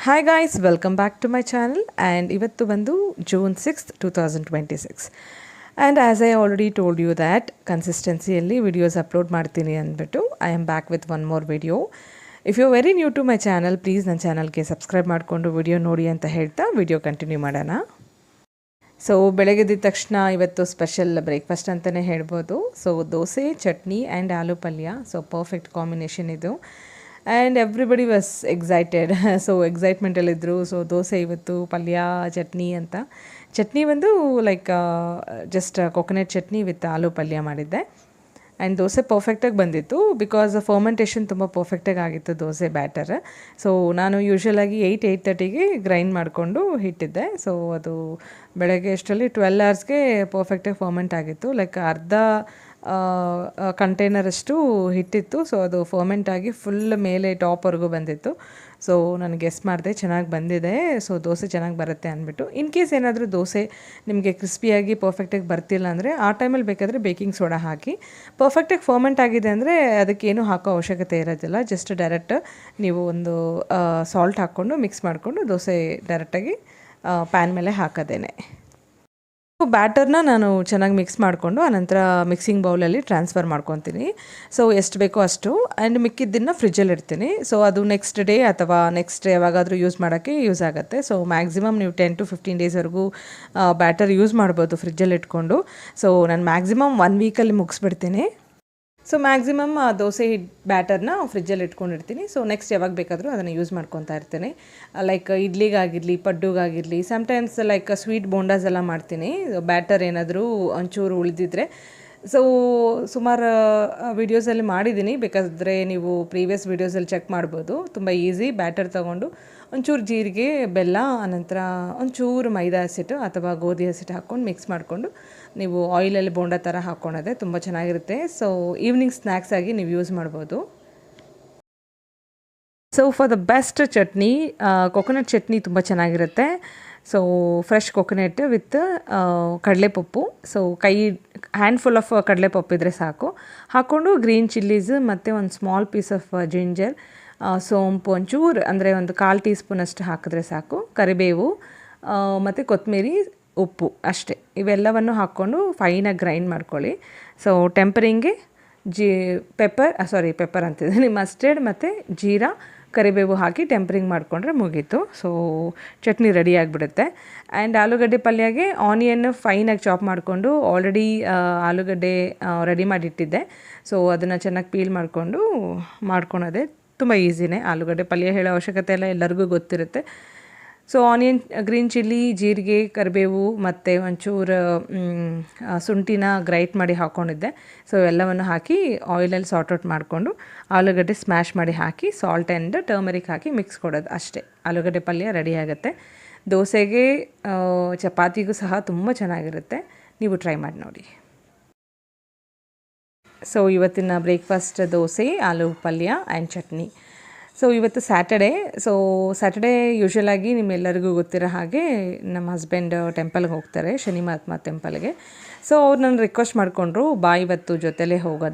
Hi guys, welcome back to my channel and ivattu bandu June 6th 2026 and as I already told you that consistency alli videos upload ಮಾಡ್ತೀನಿ ಅಂದ್ಬಿಟ್ಟು I am back with one more video. If you are very new to my channel, please ನನ್ನ ಚಾನಲ್ಗೆ subscribe ಮಾಡಿಕೊಂಡು video ನೋಡಿ ಅಂತ ಹೇಳ್ತಾ video continue ಮಾಡೋಣ. So ಬೆಳಗ್ಗೆದ್ದ ತಕ್ಷಣ ಇವತ್ತು ಸ್ಪೆಷಲ್ ಬ್ರೇಕ್ಫಾಸ್ಟ್ ಅಂತಲೇ ಹೇಳ್ಬೋದು. ಸೊ ದೋಸೆ, ಚಟ್ನಿ ಆ್ಯಂಡ್ ಆಲೂ ಪಲ್ಯ. ಸೊ ಪರ್ಫೆಕ್ಟ್ ಕಾಂಬಿನೇಷನ್ ಇದು. And everybody was excited. So ಎಕ್ಸೈಟ್ಮೆಂಟಲ್ಲಿದ್ದರು. ಸೊ ದೋಸೆ ಇವತ್ತು, ಪಲ್ಯ, ಚಟ್ನಿ ಅಂತ. ಚಟ್ನಿ ಬಂದು like just coconut chutney with ಆಲೂ ಪಲ್ಯ ಮಾಡಿದ್ದೆ. ಆ್ಯಂಡ್ ದೋಸೆ ಪರ್ಫೆಕ್ಟಾಗಿ ಬಂದಿತ್ತು ಬಿಕಾಸ್ ಫರ್ಮೆಂಟೇಷನ್ ತುಂಬ ಪರ್ಫೆಕ್ಟಾಗಿ ಆಗಿತ್ತು ದೋಸೆ ಬ್ಯಾಟರ್. ಸೊ ನಾನು ಯೂಶ್ವಲಾಗಿ 8:30ಗೆ ಗ್ರೈಂಡ್ ಮಾಡಿಕೊಂಡು ಇಟ್ಟಿದ್ದೆ. ಸೊ ಅದು ಬೆಳಗ್ಗೆ ಅಷ್ಟರಲ್ಲಿ 12 hours ಪರ್ಫೆಕ್ಟಾಗಿ ಫರ್ಮೆಂಟ್ ಆಗಿತ್ತು. ಲೈಕ್ ಅರ್ಧ ಕಂಟೈನರಷ್ಟು ಹಿಟ್ಟಿತ್ತು. ಸೊ ಅದು ಫರ್ಮೆಂಟ್ ಆಗಿ ಫುಲ್ ಮೇಲೆ ಟಾಪ್ವರೆಗೂ ಬಂದಿತ್ತು. ಸೊ ನಾನು ಗೆಸ್ ಮಾಡಿದೆ, ಚೆನ್ನಾಗಿ ಬಂದಿದೆ. ಸೊ ದೋಸೆ ಚೆನ್ನಾಗಿ ಬರುತ್ತೆ ಅಂದ್ಬಿಟ್ಟು. ಇನ್ ಕೇಸ್ ಏನಾದರೂ ದೋಸೆ ನಿಮಗೆ ಕ್ರಿಸ್ಪಿಯಾಗಿ ಪರ್ಫೆಕ್ಟಾಗಿ ಬರ್ತಿಲ್ಲ ಅಂದರೆ ಆ ಟೈಮಲ್ಲಿ ಬೇಕಾದರೆ ಬೇಕಿಂಗ್ ಸೋಡಾ ಹಾಕಿ. ಪರ್ಫೆಕ್ಟಾಗಿ ಫರ್ಮೆಂಟ್ ಆಗಿದೆ ಅಂದರೆ ಅದಕ್ಕೇನು ಹಾಕೋ ಅವಶ್ಯಕತೆ ಇರೋದಿಲ್ಲ. ಜಸ್ಟ್ ಡೈರೆಕ್ಟ್ ನೀವು ಒಂದು ಸಾಲ್ಟ್ ಹಾಕ್ಕೊಂಡು ಮಿಕ್ಸ್ ಮಾಡಿಕೊಂಡು ದೋಸೆ ಡೈರೆಕ್ಟಾಗಿ ಪ್ಯಾನ್ ಮೇಲೆ ಹಾಕೋದೇನೆ. ಬ್ಯಾಟರ್ನ ನಾನು ಚೆನ್ನಾಗಿ ಮಿಕ್ಸ್ ಮಾಡಿಕೊಂಡು ಆನಂತರ ಮಿಕ್ಸಿಂಗ್ ಬೌಲಲ್ಲಿ ಟ್ರಾನ್ಸ್ಫರ್ ಮಾಡ್ಕೊತೀನಿ. ಸೊ ಎಷ್ಟು ಬೇಕೋ ಅಷ್ಟು. ಆ್ಯಂಡ್ ಮಿಕ್ಕಿದ್ದನ್ನು ಫ್ರಿಜ್ಜಲ್ಲಿ ಇಡ್ತೀನಿ. ಸೊ ಅದು ನೆಕ್ಸ್ಟ್ ಡೇ ಅಥವಾ ನೆಕ್ಸ್ಟ್ ಯಾವಾಗಾದರೂ ಯೂಸ್ ಮಾಡೋಕ್ಕೆ ಯೂಸ್ ಆಗುತ್ತೆ. ಸೊ ಮ್ಯಾಕ್ಸಿಮಮ್ ನೀವು 10 to 15 daysವರೆಗೂ ಬ್ಯಾಟರ್ ಯೂಸ್ ಮಾಡ್ಬೋದು ಫ್ರಿಜ್ಜಲ್ಲಿ ಇಟ್ಕೊಂಡು. ಸೊ ನಾನು ಮ್ಯಾಕ್ಸಿಮಮ್ 1 weekಲ್ಲಿ ಮುಗಿಸ್ಬಿಡ್ತೀನಿ. ಸೊ ಮ್ಯಾಕ್ಸಿಮಮ್ ದೋಸೆ ಬ್ಯಾಟರ್ನ ಫ್ರಿಜ್ಜಲ್ಲಿ ಇಟ್ಕೊಂಡಿರ್ತೀನಿ. ಸೊ ನೆಕ್ಸ್ಟ್ ಯಾವಾಗ ಬೇಕಾದರೂ ಅದನ್ನು ಯೂಸ್ ಮಾಡ್ಕೊತಾ ಇರ್ತೀನಿ. ಲೈಕ್ ಇಡ್ಲಿಗಾಗಿರಲಿ, ಪಡ್ಡುಗಾಗಿರಲಿ, ಸಮ್ಟೈಮ್ಸ್ ಲೈಕ್ ಸ್ವೀಟ್ ಬೋಂಡಾಸ್ ಎಲ್ಲ ಮಾಡ್ತೀನಿ. ಬ್ಯಾಟರ್ ಏನಾದರೂ ಒಂಚೂರು ಉಳಿದಿದ್ರೆ. ಸೊ ಸುಮಾರು ವೀಡಿಯೋಸಲ್ಲಿ ಮಾಡಿದ್ದೀನಿ. ಬೇಕಾದರೆ ನೀವು ಪ್ರೀವಿಯಸ್ ವೀಡಿಯೋಸಲ್ಲಿ ಚೆಕ್ ಮಾಡ್ಬೋದು. ತುಂಬ ಈಸಿ. ಬ್ಯಾಟರ್ ತೊಗೊಂಡು ಒಂಚೂರು ಜೀರಿಗೆ, ಬೆಲ್ಲ, ಆನಂತರ ಒಂಚೂರು ಮೈದಾ ಹಸಿಟ್ಟು ಅಥವಾ ಗೋಧಿ ಹಸಿಟ್ಟು ಹಾಕ್ಕೊಂಡು ಮಿಕ್ಸ್ ಮಾಡಿಕೊಂಡು ನೀವು ಆಯಿಲಲ್ಲಿ ಬೋಂಡ ಥರ ಹಾಕ್ಕೊಳೋದೆ ತುಂಬ ಚೆನ್ನಾಗಿರುತ್ತೆ. ಸೊ ಈವ್ನಿಂಗ್ ಸ್ನ್ಯಾಕ್ಸ್ ಆಗಿ ನೀವು ಯೂಸ್ ಮಾಡ್ಬೋದು. So for the best chutney, coconut chutney ತುಂಬ ಚೆನ್ನಾಗಿರುತ್ತೆ. ಸೊ ಫ್ರೆಶ್ ಕೊಕೊನಟ್ ವಿತ್ ಕಡಲೆಪಪ್ಪು. ಸೊ ಹ್ಯಾಂಡ್ಫುಲ್ ಆಫ್ ಕಡಲೆಪಪ್ಪು ಇದ್ದರೆ ಸಾಕು. ಹಾಕ್ಕೊಂಡು ಗ್ರೀನ್ ಚಿಲ್ಲೀಸ್ ಮತ್ತು ಒಂದು ಸ್ಮಾಲ್ ಪೀಸ್ ಆಫ್ ಜಿಂಜರ್, ಸೋಂಪು ಒಂಚೂರು ಅಂದರೆ ಒಂದು 1/4 teaspoon ಅಷ್ಟು ಹಾಕಿದ್ರೆ ಸಾಕು. ಕರಿಬೇವು ಮತ್ತು ಕೊತ್ತಂಬರಿ, ಉಪ್ಪು ಅಷ್ಟೇ. ಇವೆಲ್ಲವನ್ನು ಹಾಕ್ಕೊಂಡು ಫೈನಾಗಿ ಗ್ರೈಂಡ್ ಮಾಡ್ಕೊಳ್ಳಿ. ಸೊ ಟೆಂಪರಿಂಗ್ಗೆ ಪೆಪ್ಪರ್ ಅಂತಿದ್ದೀನಿ, ಮಸ್ಟರ್ಡ್ ಮತ್ತು ಜೀರಾ, ಕರಿಬೇವು ಹಾಕಿ ಟೆಂಪರಿಂಗ್ ಮಾಡಿಕೊಂಡ್ರೆ ಮುಗೀತು. ಸೊ ಚಟ್ನಿ ರೆಡಿ ಆಗಿಬಿಡುತ್ತೆ. ಆ್ಯಂಡ್ ಆಲೂಗಡ್ಡೆ ಪಲ್ಯಗೆ ಆನಿಯನ್ ಫೈನಾಗಿ ಚಾಪ್ ಮಾಡಿಕೊಂಡು ಆಲ್ರೆಡಿ ಆಲೂಗಡ್ಡೆ ರೆಡಿ ಮಾಡಿಟ್ಟಿದ್ದೆ. ಸೊ ಅದನ್ನು ಚೆನ್ನಾಗಿ ಪೀಲ್ ಮಾಡಿಕೊಂಡು ಮಾಡ್ಕೊಳೋದೆ ತುಂಬ ಈಸಿನೇ. ಆಲೂಗಡ್ಡೆ ಪಲ್ಯ ಹೇಳೋ ಅವಶ್ಯಕತೆ ಎಲ್ಲ ಎಲ್ಲರಿಗೂ ಗೊತ್ತಿರುತ್ತೆ. ಸೊ ಆನಿಯನ್, ಗ್ರೀನ್ ಚಿಲ್ಲಿ, ಜೀರಿಗೆ, ಕರಿಬೇವು ಮತ್ತು ಒಂಚೂರು ಶುಂಠಿನ ಗ್ರೈಟ್ ಮಾಡಿ ಹಾಕ್ಕೊಂಡಿದ್ದೆ. ಸೊ ಎಲ್ಲವನ್ನು ಹಾಕಿ ಆಯಿಲಲ್ಲಿ ಸಾರ್ಟ್ ಔಟ್ ಮಾಡಿಕೊಂಡು ಆಲೂಗಡ್ಡೆ ಸ್ಮ್ಯಾಶ್ ಮಾಡಿ ಹಾಕಿ ಸಾಲ್ಟ್ ಆ್ಯಂಡ್ ಟರ್ಮರಿಕ್ ಹಾಕಿ ಮಿಕ್ಸ್ ಕೊಡೋದು ಅಷ್ಟೇ. ಆಲೂಗಡ್ಡೆ ಪಲ್ಯ ರೆಡಿ ಆಗುತ್ತೆ. ದೋಸೆಗೆ, ಚಪಾತಿಗೂ ಸಹ ತುಂಬ ಚೆನ್ನಾಗಿರುತ್ತೆ. ನೀವು ಟ್ರೈ ಮಾಡಿ ನೋಡಿ. ಸೊ ಇವತ್ತಿನ ಬ್ರೇಕ್ಫಾಸ್ಟ್ ದೋಸೆ, ಆಲೂ ಪಲ್ಯ ಆ್ಯಂಡ್ ಚಟ್ನಿ. ಸೊ ಇವತ್ತು ಸ್ಯಾಟರ್ಡೇ. ಸೊ ಸ್ಯಾಟರ್ಡೇ ಯೂಶ್ವಲಾಗಿ ನಿಮ್ಮೆಲ್ಲರಿಗೂ ಗೊತ್ತಿರೋ ಹಾಗೆ ನಮ್ಮ ಹಸ್ಬೆಂಡ್ ಟೆಂಪಲ್ಗೆ ಹೋಗ್ತಾರೆ, ಶನಿ ಮಹಾತ್ಮ ಟೆಂಪಲ್ಗೆ. ಸೊ ಅವ್ರು ನನ್ನ ರಿಕ್ವೆಸ್ಟ್ ಮಾಡಿಕೊಂಡ್ರು, ಬಾ ಇವತ್ತು ಜೊತೆಲೇ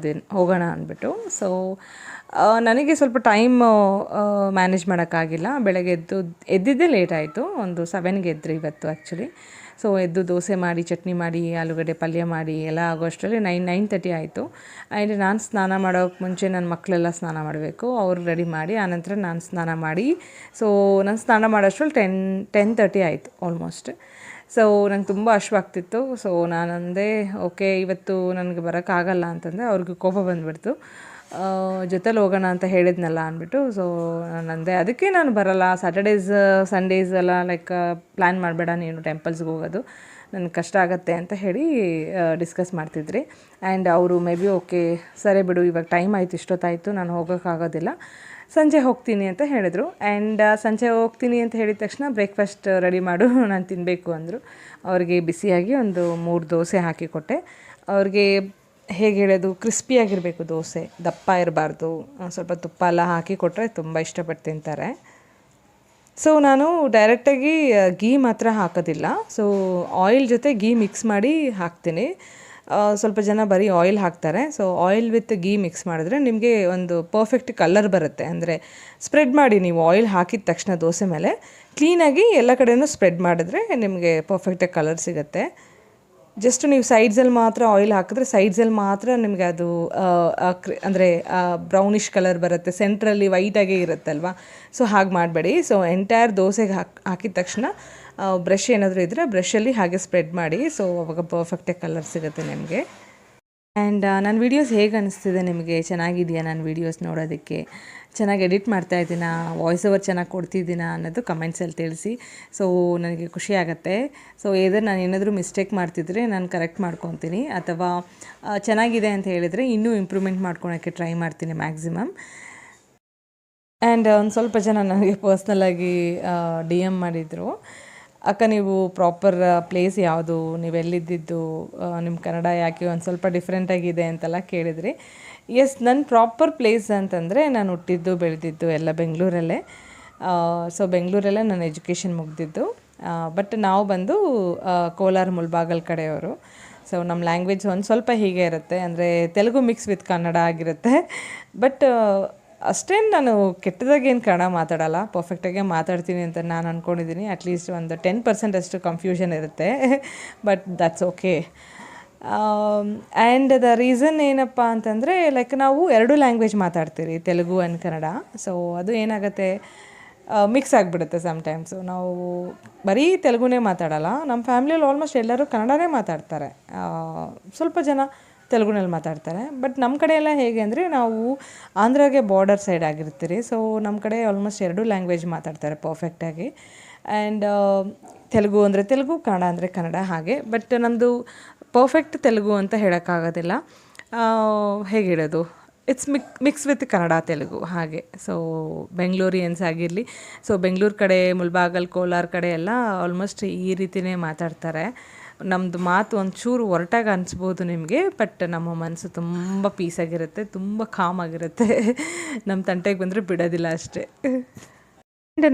ಹೋಗೋಣ ಅಂದ್ಬಿಟ್ಟು. ಸೊ ನನಗೆ ಸ್ವಲ್ಪ ಟೈಮ್ ಮ್ಯಾನೇಜ್ ಮಾಡೋಕ್ಕಾಗಿಲ್ಲ. ಬೆಳಗ್ಗೆ ಎದ್ದಿದ್ದೇ ಲೇಟ್ ಆಯಿತು. ಒಂದು 7ಗೆ ಎದ್ದರು ಇವತ್ತು ಆ್ಯಕ್ಚುಲಿ. ಸೊ ಎದ್ದು ದೋಸೆ ಮಾಡಿ, ಚಟ್ನಿ ಮಾಡಿ, ಆಲೂಗಡ್ಡೆ ಪಲ್ಯ ಮಾಡಿ ಎಲ್ಲ ಆಗೋಷ್ಟರಲ್ಲಿ 9:30 ಆಯಿತು. ಆ್ಯಂಡ್ ನಾನು ಸ್ನಾನ ಮಾಡೋಕ್ಕೆ ಮುಂಚೆ ನನ್ನ ಮಕ್ಕಳೆಲ್ಲ ಸ್ನಾನ ಮಾಡಬೇಕು. ಅವ್ರು ರೆಡಿ ಮಾಡಿ ಆನಂತರ ನಾನು ಸ್ನಾನ ಮಾಡಿ. ಸೊ ನಾನು ಸ್ನಾನ ಮಾಡೋಷ್ಟರಲ್ಲಿ 10:30 ಆಯಿತು ಆಲ್ಮೋಸ್ಟ್. ಸೊ ನಂಗೆ ತುಂಬ ಹಶ್ವಾಗ್ತಿತ್ತು. ಸೊ ನಾನಂದೆ ಓಕೆ ಇವತ್ತು ನನಗೆ ಬರೋಕ್ಕಾಗಲ್ಲ ಅಂತಂದರೆ ಅವ್ರಿಗೆ ಕೋಪ ಬಂದುಬಿಡ್ತು. ಜೊತೆಲಿ ಹೋಗೋಣ ಅಂತ ಹೇಳಿದ್ನಲ್ಲ ಅಂದ್ಬಿಟ್ಟು. ಸೊ ನಾನಂದೆ ಅದಕ್ಕೆ ನಾನು ಬರೋಲ್ಲ. ಸ್ಯಾಟರ್ಡೇಸ್, ಸಂಡೇಸ್ ಎಲ್ಲ ಲೈಕ್ ಪ್ಲ್ಯಾನ್ ಮಾಡಬೇಡ ನೀನು ಟೆಂಪಲ್ಸ್ಗೆ ಹೋಗೋದು, ನನಗೆ ಕಷ್ಟ ಆಗುತ್ತೆ ಅಂತ ಹೇಳಿ ಡಿಸ್ಕಸ್ ಮಾಡ್ತಿದ್ರಿ. ಆ್ಯಂಡ್ ಅವರು ಮೇ ಬಿ ಓಕೆ ಸರಿ ಬಿಡು, ಇವಾಗ ಟೈಮ್ ಆಯಿತು, ಇಷ್ಟೊತ್ತಾಯಿತು, ನಾನು ಹೋಗೋಕ್ಕಾಗೋದಿಲ್ಲ, ಸಂಜೆ ಹೋಗ್ತೀನಿ ಅಂತ ಹೇಳಿದರು. ಆ್ಯಂಡ್ ಸಂಜೆ ಹೋಗ್ತೀನಿ ಅಂತ ಹೇಳಿದ ತಕ್ಷಣ ಬ್ರೇಕ್ಫಾಸ್ಟ್ ರೆಡಿ ಮಾಡು, ನಾನು ತಿನ್ನಬೇಕು ಅಂದರು. ಅವ್ರಿಗೆ ಬಿಸಿಯಾಗಿ ಒಂದು 3 ದೋಸೆ ಹಾಕಿಕೊಟ್ಟೆ. ಅವ್ರಿಗೆ ಹೇಗೆ ಹೇಳೋದು, ಕ್ರಿಸ್ಪಿಯಾಗಿರಬೇಕು ದೋಸೆ, ದಪ್ಪ ಇರಬಾರ್ದು. ಸ್ವಲ್ಪ ತುಪ್ಪ ಎಲ್ಲ ಹಾಕಿ ಕೊಟ್ಟರೆ ತುಂಬ ಇಷ್ಟಪಟ್ಟು ತಿಂತಾರೆ. ಸೊ ನಾನು ಡೈರೆಕ್ಟಾಗಿ ಗೀ ಮಾತ್ರ ಹಾಕೋದಿಲ್ಲ. ಸೊ ಆಯಿಲ್ ಜೊತೆ ಗೀ ಮಿಕ್ಸ್ ಮಾಡಿ ಹಾಕ್ತೀನಿ. ಸ್ವಲ್ಪ ಜನ ಬರೀ ಆಯಿಲ್ ಹಾಕ್ತಾರೆ. So oil with ghee mix ಮಾಡಿದ್ರೆ ನಿಮಗೆ ಒಂದು ಪರ್ಫೆಕ್ಟ್ ಕಲರ್ ಬರುತ್ತೆ. ಅಂದರೆ ಸ್ಪ್ರೆಡ್ ಮಾಡಿ, ನೀವು ಆಯಿಲ್ ಹಾಕಿದ ತಕ್ಷಣ ದೋಸೆ ಮೇಲೆ ಕ್ಲೀನಾಗಿ ಎಲ್ಲ ಕಡೆಯೂ ಸ್ಪ್ರೆಡ್ ಮಾಡಿದ್ರೆ ನಿಮಗೆ ಪರ್ಫೆಕ್ಟಾಗಿ ಕಲರ್ ಸಿಗುತ್ತೆ. ಜಸ್ಟ್ ನೀವು ಸೈಡ್ಸಲ್ಲಿ ಮಾತ್ರ ಆಯಿಲ್ ಹಾಕಿದ್ರೆ ಸೈಡ್ಸಲ್ಲಿ ಮಾತ್ರ ನಿಮಗೆ ಅದು ಅಂದರೆ ಬ್ರೌನಿಷ್ ಕಲರ್ ಬರುತ್ತೆ, ಸೆಂಟ್ರಲ್ಲಿ ವೈಟಾಗೇ ಇರುತ್ತಲ್ವ. ಸೊ ಹಾಗೆ ಮಾಡಬೇಡಿ. ಸೊ ಎಂಟೈರ್ ದೋಸೆಗೆ ಹಾಕಿದ ತಕ್ಷಣ ಬ್ರಷ್ ಏನಾದರೂ ಇದ್ದರೆ ಬ್ರಷಲ್ಲಿ ಹಾಗೆ ಸ್ಪ್ರೆಡ್ ಮಾಡಿ. ಸೊ ಅವಾಗ ಪರ್ಫೆಕ್ಟಾಗಿ ಕಲರ್ ಸಿಗುತ್ತೆ ನಿಮಗೆ. ಆ್ಯಂಡ್ ನನ್ನ ವೀಡಿಯೋಸ್ ಹೇಗೆ ಅನಿಸ್ತಿದೆ ನಿಮಗೆ? ಚೆನ್ನಾಗಿದೆಯಾ ನನ್ನ ವೀಡಿಯೋಸ್ ನೋಡೋದಕ್ಕೆ? ಚೆನ್ನಾಗಿ ಎಡಿಟ್ ಮಾಡ್ತಾಯಿದ್ದೀನಾ? ವಾಯ್ಸ್ ಓವರ್ ಚೆನ್ನಾಗಿ ಕೊಡ್ತಿದ್ದೀನಾ ಅನ್ನೋದು ಕಮೆಂಟ್ಸಲ್ಲಿ ತಿಳಿಸಿ. ಸೊ ನನಗೆ ಖುಷಿ ಆಗುತ್ತೆ. ಸೊ ನಾನು ಏನಾದರೂ ಮಿಸ್ಟೇಕ್ ಮಾಡ್ತಿದ್ರೆ ನಾನು ಕರೆಕ್ಟ್ ಮಾಡ್ಕೊತೀನಿ, ಅಥವಾ ಚೆನ್ನಾಗಿದೆ ಅಂತ ಹೇಳಿದರೆ ಇನ್ನೂ ಇಂಪ್ರೂವ್ಮೆಂಟ್ ಮಾಡ್ಕೊಳೋಕ್ಕೆ ಟ್ರೈ ಮಾಡ್ತೀನಿ ಮ್ಯಾಕ್ಸಿಮಮ್. ಆ್ಯಂಡ್ ಒಂದು ಸ್ವಲ್ಪ ಜನ ನನಗೆ ಪರ್ಸ್ನಲಾಗಿ DM ಮಾಡಿದರು, ಅಕ್ಕ ನೀವು ಪ್ರಾಪರ್ ಪ್ಲೇಸ್ ಯಾವುದು, ನೀವೆಲ್ಲಿದ್ದಿದ್ದು, ನಿಮ್ಮ ಕನ್ನಡ ಯಾಕೆ ಒಂದು ಸ್ವಲ್ಪ ಡಿಫ್ರೆಂಟಾಗಿದೆ ಅಂತೆಲ್ಲ ಕೇಳಿದ್ರಿ. ಎಸ್, ನನ್ನ ಪ್ರಾಪರ್ ಪ್ಲೇಸ್ ಅಂತಂದರೆ ನಾನು ಹುಟ್ಟಿದ್ದು ಬೆಳೆದಿದ್ದು ಎಲ್ಲ ಬೆಂಗಳೂರಲ್ಲೇ. ಸೊ ಬೆಂಗಳೂರಲ್ಲೇ ನನ್ನ ಎಜುಕೇಷನ್ ಮುಗಿದಿದ್ದು. ಬಟ್ ನಾವು ಬಂದು ಕೋಲಾರ ಮುಳ್ಬಾಗಲ್ ಕಡೆಯವರು. ಸೊ ನಮ್ಮ ಲ್ಯಾಂಗ್ವೇಜ್ ಒಂದು ಸ್ವಲ್ಪ ಹೀಗೆ ಇರುತ್ತೆ, ಅಂದರೆ ತೆಲುಗು ಮಿಕ್ಸ್ ವಿತ್ ಕನ್ನಡ ಆಗಿರುತ್ತೆ. ಬಟ್ ಅಷ್ಟೇನು ನಾನು ಕೆಟ್ಟದಾಗೇನು ಕನ್ನಡ ಮಾತಾಡಲ್ಲ, ಪರ್ಫೆಕ್ಟಾಗೆ ಮಾತಾಡ್ತೀನಿ ಅಂತ ನಾನು ಅಂದ್ಕೊಂಡಿದ್ದೀನಿ. ಅಟ್ಲೀಸ್ಟ್ ಒಂದು 10% ಅಷ್ಟು ಕನ್ಫ್ಯೂಷನ್ ಇರುತ್ತೆ, but that's okay. And the reason ಏನಪ್ಪ ಅಂತಂದರೆ ಲೈಕ್ ನಾವು 2 ಲ್ಯಾಂಗ್ವೇಜ್ ಮಾತಾಡ್ತೀರಿ, ತೆಲುಗು ಆ್ಯಂಡ್ ಕನ್ನಡ. ಸೊ ಅದು ಏನಾಗುತ್ತೆ, ಮಿಕ್ಸ್ ಆಗಿಬಿಡುತ್ತೆ ಸಮ್ಟೈಮ್ಸು. ನಾವು ಬರೀ ತೆಲುಗುನೇ ಮಾತಾಡಲ್ಲ, ನಮ್ಮ ಫ್ಯಾಮಿಲಿಯಲ್ಲಿ ಆಲ್ಮೋಸ್ಟ್ ಎಲ್ಲರೂ ಕನ್ನಡನೇ ಮಾತಾಡ್ತಾರೆ, ಸ್ವಲ್ಪ ಜನ ತೆಲುಗುನಲ್ಲಿ ಮಾತಾಡ್ತಾರೆ. ಬಟ್ ನಮ್ಮ ಕಡೆ ಎಲ್ಲ ಹೇಗೆ ಅಂದರೆ ನಾವು ಆಂಧ್ರಾಗೆ ಬಾರ್ಡರ್ ಸೈಡ್ ಆಗಿರ್ತೀರಿ. ಸೊ ನಮ್ಮ ಕಡೆ ಆಲ್ಮೋಸ್ಟ್ 2 ಲ್ಯಾಂಗ್ವೇಜ್ ಮಾತಾಡ್ತಾರೆ ಪರ್ಫೆಕ್ಟಾಗಿ. ಆ್ಯಂಡ್ ತೆಲುಗು ಅಂದರೆ ತೆಲುಗು, ಕನ್ನಡ ಅಂದರೆ ಕನ್ನಡ, ಹಾಗೆ. ಬಟ್ ನಮ್ಮದು ಪರ್ಫೆಕ್ಟ್ ತೆಲುಗು ಅಂತ ಹೇಳೋಕ್ಕಾಗೋದಿಲ್ಲ. ಹೇಗೆ ಹೇಳೋದು, it's mix with Kannada Telugu ಹಾಗೆ. ಸೊ ಬೆಂಗಳೂರಿಯನ್ಸ್ ಆಗಿರಲಿ, ಸೊ ಬೆಂಗಳೂರು ಕಡೆ, ಮುಳ್ಬಾಗಲ್, ಕೋಲಾರ ಕಡೆ ಎಲ್ಲ ಆಲ್ಮೋಸ್ಟ್ ಈ ರೀತಿಯೇ ಮಾತಾಡ್ತಾರೆ. ನಮ್ಮದು ಮಾತು ಒಂಚೂರು ಒರಟಾಗಿ ಅನಿಸ್ಬೋದು ನಿಮಗೆ, ಬಟ್ ನಮ್ಮ ಮನಸ್ಸು ತುಂಬ ಪೀಸಾಗಿರುತ್ತೆ, ತುಂಬ ಕಾಮಾಗಿರುತ್ತೆ. ನಮ್ಮ ತಂಟೆಗೆ ಬಂದರೆ ಬಿಡೋದಿಲ್ಲ ಅಷ್ಟೇ. ಆ್ಯಂಡ್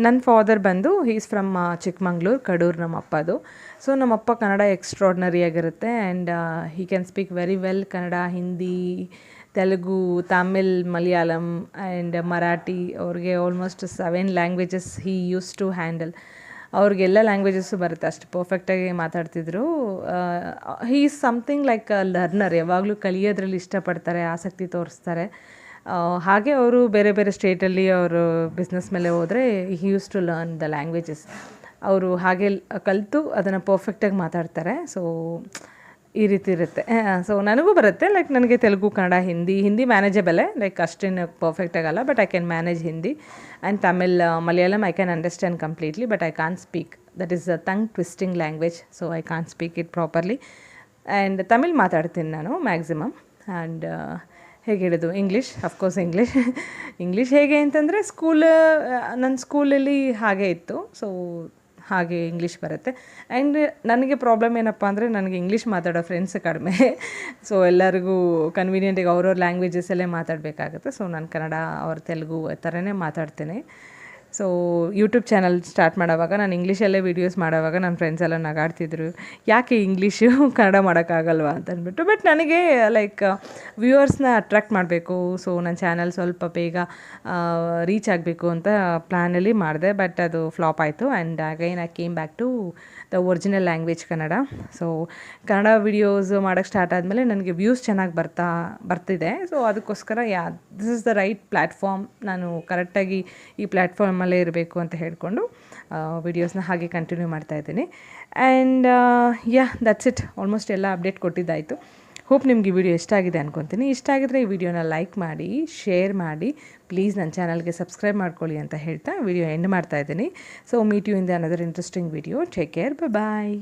ನನ್ನ ಫಾದರ್ ಬಂದು ಈಸ್ ಫ್ರಮ್ ಚಿಕ್ಕಮಂಗ್ಳೂರು, ಕಡೂರು ನಮ್ಮ ಅಪ್ಪದು. ಸೊ ನಮ್ಮಪ್ಪ ಕನ್ನಡ ಎಕ್ಸ್ಟ್ರಾರ್ಡ್ನರಿ ಆಗಿರುತ್ತೆ. And he can speak very well Kannada, Hindi, Telugu, Tamil, Malayalam and Marathi. ಅವ್ರಿಗೆ almost 7 languages he use to handle. ಅವ್ರಿಗೆಲ್ಲ ಲ್ಯಾಂಗ್ವೇಜಸ್ಸು ಬರುತ್ತೆ, ಅಷ್ಟು ಪರ್ಫೆಕ್ಟಾಗಿ ಮಾತಾಡ್ತಿದ್ರು. He is something like a learner, ಯಾವಾಗಲೂ ಕಲಿಯೋದ್ರಲ್ಲಿ ಇಷ್ಟಪಡ್ತಾರೆ, ಆಸಕ್ತಿ ತೋರಿಸ್ತಾರೆ. ಹಾಗೆ ಅವರು ಬೇರೆ ಬೇರೆ ಸ್ಟೇಟಲ್ಲಿ ಅವರು ಬಿಸ್ನೆಸ್ ಮೇಲೆ ಹೋದರೆ he use to learn the languages. ಅವರು ಹಾಗೆ ಕಲಿತು ಅದನ್ನು ಪರ್ಫೆಕ್ಟಾಗಿ ಮಾತಾಡ್ತಾರೆ. ಸೊ ಈ ರೀತಿ ಇರುತ್ತೆ. ಸೊ ನನಗೂ ಬರುತ್ತೆ, ಲೈಕ್ ನನಗೆ ತೆಲುಗು, ಕನ್ನಡ, ಹಿಂದಿ ಮ್ಯಾನೇಜಬಲ್, ಲೈಕ್ ಅಷ್ಟೇನು ಪರ್ಫೆಕ್ಟ್ ಆಗಲ್ಲ, but I can manage Hindi. And Tamil, Malayalam I can understand completely, but I can't speak. That is a tongue twisting language, so I can't speak it properly. And Tamil ಮಾತಾಡ್ತೀನಿ ನಾನು maximum. And ಹೇಗೆ ಹೇಳೋದು, English, of course English ಹೇಗೆ ಅಂತಂದರೆ ನನ್ನ ಸ್ಕೂಲಲ್ಲಿ ಹಾಗೆ ಇತ್ತು. ಸೊ ಹಾಗೆ ಇಂಗ್ಲೀಷ್ ಬರುತ್ತೆ. ಆ್ಯಂಡ್ ನನಗೆ ಪ್ರಾಬ್ಲಮ್ ಏನಪ್ಪ ಅಂದರೆ ನನಗೆ ಇಂಗ್ಲೀಷ್ ಮಾತಾಡೋ ಫ್ರೆಂಡ್ಸ್ ಕಡಿಮೆ. ಸೊ ಎಲ್ಲರಿಗೂ ಕನ್ವೀನಿಯೆಂಟಿಗೆ ಅವ್ರವ್ರ ಲ್ಯಾಂಗ್ವೇಜಸಲ್ಲೇ ಮಾತಾಡಬೇಕಾಗುತ್ತೆ. ಸೊ ನಾನು ಕನ್ನಡ, ಅವ್ರ ತೆಲುಗು ಆ ಥರನೇ ಮಾತಾಡ್ತೇನೆ. ಸೊ ಯೂಟ್ಯೂಬ್ ಚಾನಲ್ ಸ್ಟಾರ್ಟ್ ಮಾಡೋವಾಗ, ನಾನು ಇಂಗ್ಲೀಷಲ್ಲೇ ವೀಡಿಯೋಸ್ ಮಾಡೋವಾಗ ನನ್ನ ಫ್ರೆಂಡ್ಸ್ ಎಲ್ಲ ನಗಾಡ್ತಿದ್ರು, ಯಾಕೆ ಇಂಗ್ಲೀಷು ಕನ್ನಡ ಮಾಡೋಕ್ಕಾಗಲ್ವಾ ಅಂತ ಅಂದ್ಬಿಟ್ಟು. ಬಟ್ ನನಗೆ ಲೈಕ್ ವ್ಯೂವರ್ಸ್ನ ಅಟ್ರ್ಯಾಕ್ಟ್ ಮಾಡಬೇಕು, ಸೊ ನನ್ನ ಚಾನಲ್ ಸ್ವಲ್ಪ ಬೇಗ ರೀಚ್ ಆಗಬೇಕು ಅಂತ ಪ್ಲ್ಯಾನಲ್ಲಿ ಮಾಡಿದೆ. ಬಟ್ ಅದು ಫ್ಲಾಪ್ ಆಯಿತು. And again I came back to the original language Kannada. So Kannada videos ಮಾಡೋಕ್ಕೆ ಸ್ಟಾರ್ಟ್ ಆದಮೇಲೆ ನನಗೆ ವ್ಯೂಸ್ ಚೆನ್ನಾಗಿ ಬರ್ತಿದೆ. ಸೊ ಅದಕ್ಕೋಸ್ಕರ this is the right platform, ನಾನು ಕರೆಕ್ಟಾಗಿ ಈ ಪ್ಲ್ಯಾಟ್ಫಾರ್ಮಲ್ಲೇ ಇರಬೇಕು ಅಂತ ಹೇಳಿಕೊಂಡು ವಿಡಿಯೋಸ್ನ ಹಾಗೆ ಕಂಟಿನ್ಯೂ ಮಾಡ್ತಾಯಿದ್ದೀನಿ. ಆ್ಯಂಡ್ ದಟ್ಸ್ ಇಟ್, ಆಲ್ಮೋಸ್ಟ್ ಎಲ್ಲ ಅಪ್ಡೇಟ್ ಕೊಟ್ಟಿದ್ದಾಯಿತು. ಹೋಪ್ ನಿಮ್ಗೆ ಈ ವಿಡಿಯೋ ಇಷ್ಟ ಆಗಿದೆ ಅನ್ಕೊತೀನಿ. ಇಷ್ಟ ಆಗಿದ್ರೆ ಈ ವಿಡಿಯೋನ ಲೈಕ್ ಮಾಡಿ, ಶೇರ್ ಮಾಡಿ, ಪ್ಲೀಸ್ ನನ್ನ ಚಾನಲ್ಗೆ ಸಬ್ಸ್ಕ್ರೈಬ್ ಮಾಡ್ಕೊಳ್ಳಿ ಅಂತ ಹೇಳ್ತಾ ವಿಡಿಯೋ ಎಂಡ್ ಮಾಡ್ತಾ ಇದ್ದೀನಿ. So meet you in the another interesting video. Take care, bye.